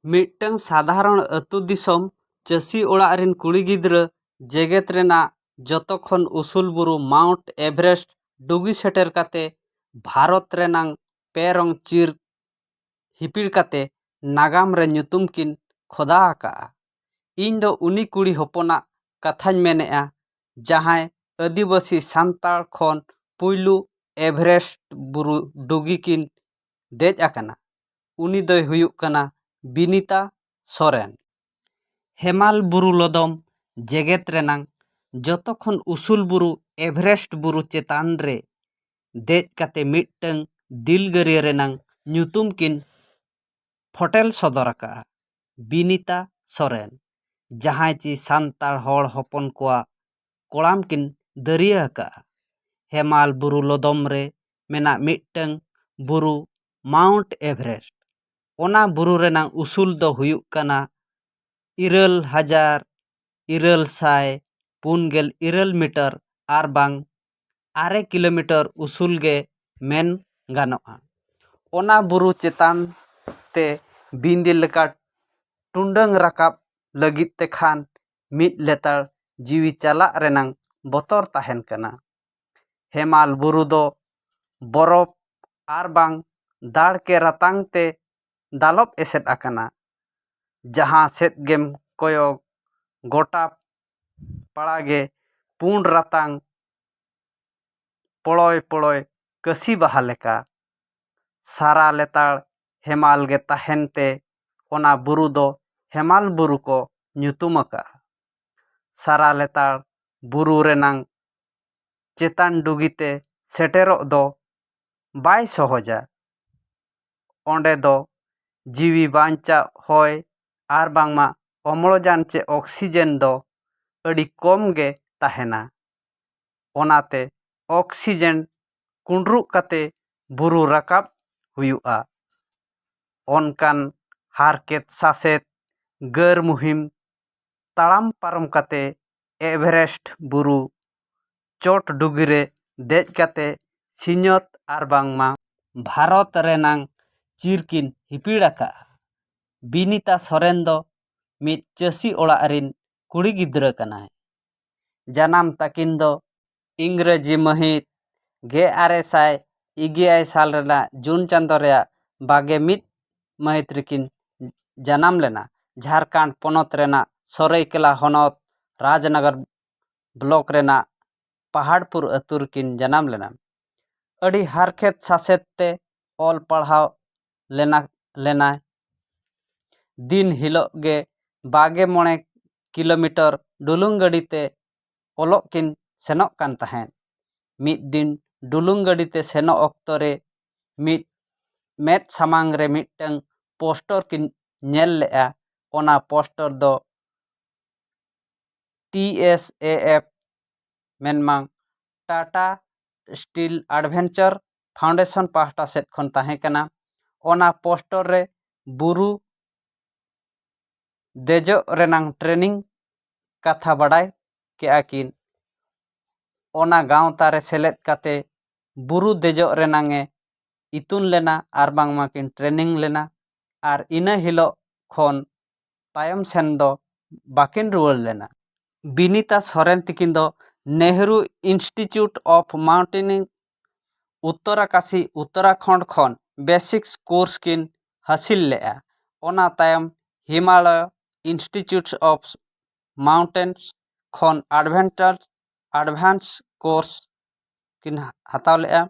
ᱢᱤᱫᱴᱟᱝ ᱥᱟᱫᱷᱟᱨᱚᱱ ᱟᱹᱛᱩ ᱫᱤᱥᱚᱢ ᱪᱟᱹᱥᱤ ᱚᱲᱟᱜ ᱨᱮᱱ ᱠᱩᱲᱤ ᱜᱤᱫᱽᱨᱟᱹ ᱡᱮᱜᱮᱫ ᱨᱮᱱᱟᱜ ᱡᱚᱛᱚ ᱠᱷᱚᱱ ᱩᱥᱩᱞ ᱵᱩᱨᱩ ᱢᱟᱣᱩᱱᱴ ᱮᱵᱷᱟᱨᱮᱥᱴ ᱰᱩᱜᱤ ᱥᱮᱴᱮᱨ ᱠᱟᱛᱮ ᱵᱷᱟᱨᱚᱛ ᱨᱮᱱᱟᱜ ᱯᱮ ᱨᱚᱝ ᱪᱤᱨ ᱦᱤᱯᱤᱲ ᱠᱟᱛᱮ ᱱᱟᱜᱟᱢ ᱨᱮ ᱧᱩᱛᱩᱢ ᱠᱤᱱ ᱠᱷᱚᱫᱟ ᱟᱠᱟᱜᱼᱟ᱾ ᱤᱧ ᱫᱚ ᱩᱱᱤ ᱠᱩᱲᱤ ᱦᱚᱯᱚᱱᱟᱜ ᱠᱟᱛᱷᱟᱧ ᱢᱮᱱᱮᱜᱼᱟ ᱡᱟᱦᱟᱸᱭ ᱟᱹᱫᱤᱵᱟᱹᱥᱤ ᱥᱟᱱᱛᱟᱲ ᱠᱷᱚᱱ ᱯᱩᱭᱞᱩ ᱮᱵᱷᱟᱨᱮᱥᱴ ᱵᱩᱨᱩ ᱰᱩᱜᱤ ᱠᱤᱱ ᱫᱮᱡ ᱟᱠᱟᱱᱟ᱾ ᱩᱱᱤ ᱫᱚᱭ ᱦᱩᱭᱩᱜ ᱠᱟᱱᱟ ᱵᱤᱱᱤᱛᱟ ᱥᱚᱨᱮᱱ᱾ ᱦᱮᱢᱟᱞ ᱵᱩᱨᱩ ᱞᱚᱫᱚᱢ ᱡᱮᱜᱮᱫ ᱨᱮᱱᱟᱜ ᱡᱚᱛᱚ ᱠᱷᱚᱱ ᱩᱥᱩᱞ ᱵᱩᱨᱩ ᱮᱵᱷᱟᱨᱮᱥᱴ ᱵᱩᱨᱩ ᱪᱮᱛᱟᱱ ᱨᱮ ᱫᱮᱡ ᱠᱟᱛᱮ ᱢᱤᱫᱴᱟᱝ ᱫᱤᱞᱜᱟᱹᱨᱤᱭᱟᱹ ᱨᱮᱱᱟᱜ ᱧᱩᱛᱩᱢ ᱠᱤᱱ ᱯᱷᱚᱴᱮᱞ ᱥᱚᱫᱚᱨ ᱟᱠᱟᱜᱼᱟ᱾ ᱵᱤᱱᱤᱛᱟ ᱥᱚᱨᱮᱱ ᱡᱟᱦᱟᱸᱭ ᱪᱤ ᱥᱟᱱᱛᱟᱲ ᱦᱚᱲ ᱦᱚᱯᱚᱱ ᱠᱚᱣᱟᱜ ᱠᱚᱲᱟᱢ ᱠᱤᱱ ᱫᱟᱹᱨᱭᱟᱹ ᱟᱠᱟᱜᱼᱟ᱾ ᱦᱮᱢᱟᱞ ᱵᱩᱨᱩ ᱞᱚᱫᱚᱢ ᱨᱮ ᱢᱮᱱᱟᱜ ᱢᱤᱫᱴᱟᱝ ᱵᱩᱨᱩ ᱢᱟᱣᱩᱱᱴ ᱮᱵᱷᱟᱨᱮᱥᱴ᱾ ᱚᱱᱟ ᱵᱩᱨᱩ ᱨᱮᱱᱟᱜ ᱩᱥᱩᱞ ᱫᱚ ᱦᱩᱭᱩᱜ ᱠᱟᱱᱟ 9,947 ᱢᱤᱴᱟᱨ ᱟᱨ ᱵᱟᱝ 6 ᱠᱤᱞᱳᱢᱤᱴᱟᱨ ᱩᱥᱩᱞ ᱜᱮ ᱢᱮᱱ ᱜᱟᱱᱚᱜᱼᱟ᱾ ᱚᱱᱟ ᱵᱩᱨᱩ ᱪᱮᱛᱟᱱ ᱛᱮ ᱵᱤᱱᱫᱤ ᱞᱮᱠᱟ ᱴᱩᱸᱰᱟᱹᱝ ᱨᱟᱠᱟᱵ ᱞᱟᱹᱜᱤᱫ ᱛᱮᱠᱷᱟᱱ ᱢᱤᱫ ᱞᱮᱛᱟᱲ ᱡᱤᱣᱤ ᱪᱟᱞᱟᱜ ᱨᱮᱱᱟᱜ ᱵᱚᱛᱚᱨ ᱛᱟᱦᱮᱱ ᱠᱟᱱᱟ᱾ ᱦᱮᱢᱟᱞ ᱵᱩᱨᱩ ᱫᱚ ᱵᱚᱨᱚᱯᱷ ᱟᱨ ᱵᱟᱝ ᱫᱟᱲ ᱠᱮ ᱨᱟᱛᱟᱝ ᱛᱮ ᱫᱟᱞᱚᱵ ᱮᱥᱮᱫ ᱟᱠᱟᱱᱟ᱾ ᱡᱟᱦᱟᱸ ᱥᱮᱫ ᱜᱮᱢ ᱠᱚᱭᱚᱜ ᱜᱚᱴᱟ ᱯᱟᱲᱟᱜᱮ ᱯᱩᱸᱰ ᱨᱟᱛᱟᱝ ᱯᱚᱲᱚᱭ ᱯᱚᱲᱚᱭ ᱠᱟᱹᱥᱤ ᱵᱟᱦᱟ ᱞᱮᱠᱟ᱾ ᱥᱟᱨᱟ ᱞᱮᱛᱟᱲ ᱦᱮᱢᱟᱞ ᱜᱮ ᱛᱟᱦᱮᱱ ᱛᱮ ᱚᱱᱟ ᱵᱩᱨᱩ ᱫᱚ ᱦᱮᱢᱟᱞ ᱵᱩᱨᱩ ᱠᱚ ᱧᱩᱛᱩᱢ ᱟᱠᱟᱜᱼᱟ᱾ ᱥᱟᱨᱟ ᱞᱮᱛᱟᱲ ᱵᱩᱨᱩ ᱨᱮᱱᱟᱜ ᱪᱮᱛᱟᱱ ᱰᱩᱜᱤᱛᱮ ᱥᱮᱴᱮᱨᱚᱜ ᱫᱚ ᱵᱟᱭ ᱥᱚᱦᱚᱡᱟ᱾ ᱚᱸᱰᱮ ᱫᱚ ᱡᱤᱣᱤ ᱵᱟᱧᱪᱟᱜ ᱦᱚᱭ ᱟᱨ ᱵᱟᱝᱢᱟ ᱚᱢᱞᱚᱡᱟᱱ ᱪᱮ ᱚᱠᱥᱤᱡᱮᱱ ᱫᱚ ᱟᱹᱰᱤ ᱠᱚᱢ ᱜᱮ ᱛᱟᱦᱮᱱᱟ᱾ ᱚᱱᱟᱛᱮ ᱚᱠᱥᱤᱡᱮᱱ ᱠᱩᱸᱰᱨᱩᱜ ᱠᱟᱛᱮ ᱵᱩᱨᱩ ᱨᱟᱠᱟᱵ ᱦᱩᱭᱩᱜᱼᱟ᱾ ᱚᱱᱠᱟᱱ ᱦᱟᱨᱠᱮᱛ ᱥᱟᱥᱮᱛ ᱜᱟᱹᱨ ᱢᱩᱦᱤᱢ ᱛᱟᱲᱟᱢ ᱯᱟᱨᱚᱢ ᱠᱟᱛᱮ ᱮᱵᱷᱟᱨᱮᱥᱴ ᱵᱩᱨᱩ ᱪᱚᱴ ᱰᱩᱜᱤᱨᱮ ᱫᱮᱡ ᱠᱟᱛᱮ ᱥᱤᱧᱚᱛ ᱟᱨ ᱵᱟᱝᱢᱟ ᱵᱷᱟᱨᱚᱛ ᱨᱮᱱᱟᱜ ᱪᱤᱨ ᱠᱤᱱ ᱦᱤᱯᱤᱲ ᱟᱠᱟᱜᱼᱟ᱾ ᱵᱤᱱᱤᱛᱟ ᱥᱚᱨᱮᱱ ᱫᱚ ᱢᱤᱫ ᱪᱟᱹᱥᱤ ᱚᱲᱟᱜ ᱨᱤᱱ ᱠᱩᱲᱤ ᱜᱤᱫᱽᱨᱟᱹ ᱠᱟᱱᱟᱭ᱾ ᱡᱟᱱᱟᱢ ᱛᱟᱹᱠᱤᱱ ᱫᱚ ᱤᱝᱨᱮᱡᱤ ᱢᱟᱹᱦᱤᱛ 1921 ᱥᱟᱞ ᱨᱮᱱᱟᱜ ᱡᱩᱱ ᱪᱟᱸᱫᱳ ᱨᱮᱭᱟᱜ 21 ᱢᱟᱹᱦᱤᱛ ᱨᱮᱠᱤᱱ ᱡᱟᱱᱟᱢ ᱞᱮᱱᱟ᱾ ᱡᱷᱟᱲᱠᱷᱚᱸᱰ ᱯᱚᱱᱚᱛ ᱨᱮᱱᱟᱜ ᱥᱚᱨᱟᱭᱠᱮᱞᱟ ᱦᱚᱱᱚᱛ ᱨᱟᱡᱽᱱᱚᱜᱚᱨ ᱵᱞᱚᱠ ᱨᱮᱱᱟᱜ ᱯᱟᱦᱟᱲᱯᱩᱨ ᱟᱹᱛᱩ ᱨᱮᱠᱤᱱ ᱡᱟᱱᱟᱢ ᱞᱮᱱᱟ᱾ ᱟᱹᱰᱤ ᱦᱟᱨᱠᱮᱛ ᱥᱟᱥᱮᱛ ᱛᱮ ᱚᱞ ᱯᱟᱲᱦᱟᱣ ᱞᱮᱱᱟᱭ᱾ ᱫᱤᱱ ᱦᱤᱞᱳᱜ ᱜᱮ 25 ᱠᱤᱞᱳᱢᱤᱴᱟᱨ ᱰᱩᱞᱩᱝ ᱜᱟᱹᱰᱤ te ᱚᱞᱚᱜ ᱠᱤᱱ ᱥᱮᱱᱚᱜ ᱠᱟᱱ ᱛᱟᱦᱮᱸᱫ᱾ ᱢᱤᱫ ᱫᱤᱱ ᱰᱩᱞᱩᱝ ᱜᱟᱹᱰᱤ te ᱥᱮᱱᱚᱜ ᱚᱠᱛᱚ ᱨᱮ ᱢᱤᱫ ᱢᱮᱫ ᱥᱟᱢᱟᱝ ᱨᱮ ᱢᱤᱫᱴᱟᱝ ᱯᱳᱥᱴᱚᱨ ᱠᱤᱱ ᱧᱮᱞ ᱞᱮᱜᱼᱟ᱾ ᱚᱱᱟ ᱯᱳᱥᱴᱚᱨ ᱫᱚ TSAF ᱢᱮᱱᱢᱟ ᱴᱟᱴᱟ ᱥᱴᱤᱞ ᱮᱰᱵᱷᱮᱧᱪᱟᱨ ᱯᱷᱟᱣᱩᱱᱰᱮᱥᱚᱱ ᱯᱟᱦᱴᱟ ᱥᱮᱫ ᱠᱷᱚᱱ ᱛᱟᱦᱮᱸ ᱠᱟᱱᱟ᱾ ᱚᱱᱟ ᱯᱳᱥᱴᱚᱨ ᱨᱮ ᱵᱩᱨᱩ ᱫᱮᱡᱚᱜ ᱨᱮᱱᱟᱜ ᱴᱨᱮᱱᱤᱝ ᱠᱟᱛᱷᱟ ᱵᱟᱰᱟᱭ ᱠᱮᱜᱼᱟ ᱠᱤᱱ᱾ ᱚᱱᱟ ᱜᱟᱶᱛᱟ ᱨᱮ ᱥᱮᱞᱮᱫ ᱠᱟᱛᱮ ᱵᱩᱨᱩ ᱫᱮᱡᱚᱜ ᱨᱮᱱᱟᱝ ᱮ ᱤᱛᱩᱱ ᱞᱮᱱᱟ ᱟᱨ ᱵᱟᱝᱢᱟ ᱠᱤᱱ ᱴᱨᱮᱱᱤᱝ ᱞᱮᱱᱟ᱾ ᱟᱨ ᱤᱱᱟᱹ ᱦᱤᱞᱳᱜ ᱠᱷᱚᱱ ᱛᱟᱭᱚᱢ ᱥᱮᱱ ᱫᱚ ᱵᱟᱹᱠᱤᱱ ᱨᱩᱣᱟᱹᱲ ᱞᱮᱱᱟ᱾ ᱵᱤᱱᱤᱛᱟ ᱥᱚᱨᱮᱱ ᱛᱤᱠᱤᱱ ᱫᱚ ᱱᱮᱦᱨᱩ ᱤᱱᱥᱴᱤᱴᱤᱭᱩᱴ ᱚᱯᱷ ᱢᱟᱣᱩᱱᱴᱮᱱᱤᱝ ᱩᱛᱛᱚᱨᱟᱠᱟশী ᱩᱛᱛᱚᱨᱟᱠᱷᱚᱸᱰ ᱠᱷᱚᱱ ᱵᱮᱥᱤᱠ ᱠᱳᱨᱥ ᱠᱤᱱ ᱦᱟᱹᱥᱤᱞ ᱞᱮᱜᱼᱟ᱾ ᱚᱱᱟ ᱛᱟᱭᱚᱢ ᱦᱤᱢᱟᱞᱚᱭ ᱤᱱᱥᱴᱤᱴᱤᱭᱩᱴ ᱚᱯᱷ ᱢᱟᱣᱩᱱᱴᱮᱱᱥ ᱠᱷᱚᱱ ᱮᱰᱵᱷᱟᱱᱥ ᱠᱳᱨᱥ ᱠᱤᱱ ᱦᱟᱛᱟᱣ ᱞᱮᱜᱼᱟ᱾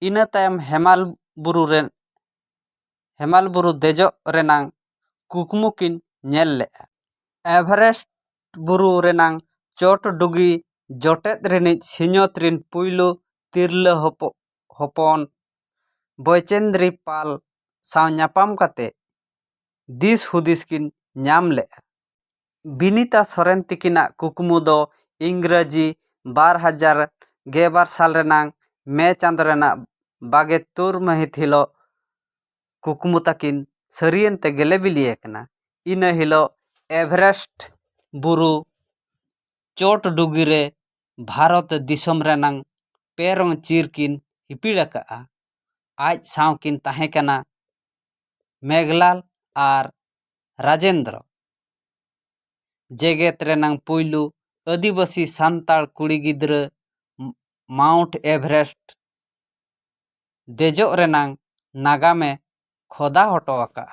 ᱤᱱᱟᱹ ᱛᱟᱭᱚᱢ ᱦᱮᱢᱟᱞ ᱵᱩᱨᱩ ᱫᱮᱡᱚᱜ ᱨᱮᱱᱟᱜ ᱠᱩᱠᱢᱩ ᱠᱤᱱ ᱧᱮᱞ ᱞᱮᱜᱼᱟ᱾ ᱮᱵᱷᱟᱨᱮᱥᱴ ᱵᱩᱨᱩ ᱨᱮᱱᱟᱜ ᱪᱚᱴ ᱰᱩᱜᱤ ᱡᱚᱴᱮᱫ ᱨᱤᱱᱤᱡ ᱥᱤᱧᱚᱛ ᱨᱤᱱ ᱯᱩᱭᱞᱩ ᱛᱤᱨᱞᱟᱹ ᱦᱚᱯᱚᱱ ᱵᱚᱪᱮᱱᱫᱨᱤ ᱯᱟᱞ ᱥᱟᱶ ᱧᱟᱯᱟᱢ ᱠᱟᱛᱮ ᱫᱤᱥ ᱦᱩᱫᱤᱥ ᱠᱤᱱ ᱧᱟᱢ ᱞᱮᱜᱼᱟ᱾ ᱵᱤᱱᱤᱛᱟ ᱥᱚᱨᱮᱱ ᱛᱤᱠᱤᱱᱟᱜ ᱠᱩᱠᱢᱩ ᱫᱚ ᱤᱝᱨᱮᱡᱤ 2012 ᱥᱟᱞ ᱨᱮᱱᱟᱜ ᱢᱮ ᱪᱟᱸᱫᱳ ᱨᱮᱱᱟᱜ 23 ᱢᱟᱹᱦᱤᱛ ᱦᱤᱞᱳᱜ ᱠᱩᱠᱢᱩ ᱛᱟᱹᱠᱤᱱ ᱥᱟᱹᱨᱤᱭᱮᱱ ᱛᱮ ᱜᱮᱞᱮ ᱵᱤᱞᱤ ᱟᱠᱟᱱᱟ᱾ ᱤᱱᱟᱹ ᱦᱤᱞᱳᱜ ᱮᱵᱷᱟᱨᱮᱥᱴ ᱵᱩᱨᱩ ᱪᱚᱴ ᱰᱩᱜᱤ ᱨᱮ ᱵᱷᱟᱨᱚᱛ ᱫᱤᱥᱚᱢ ᱨᱮᱱᱟᱜ ᱯᱮ ᱨᱚᱝ ᱪᱤᱨ ᱠᱤᱱ ᱦᱤᱯᱤᱲ ᱟᱠᱟᱜᱼᱟ᱾ ᱟᱡ ᱥᱟᱶ ᱠᱤᱱ ᱛᱟᱦᱮᱸ ᱠᱟᱱᱟ ᱢᱮᱜᱷᱞᱟᱞ ᱟᱨ राजेंद्र जेगेत रेनांग पुयलू आदिवासी सान्ताड़ कुड़ी गिद्रा माउंट एवरेस्ट देजोग रेनांग नागामे खोदा हटो आका।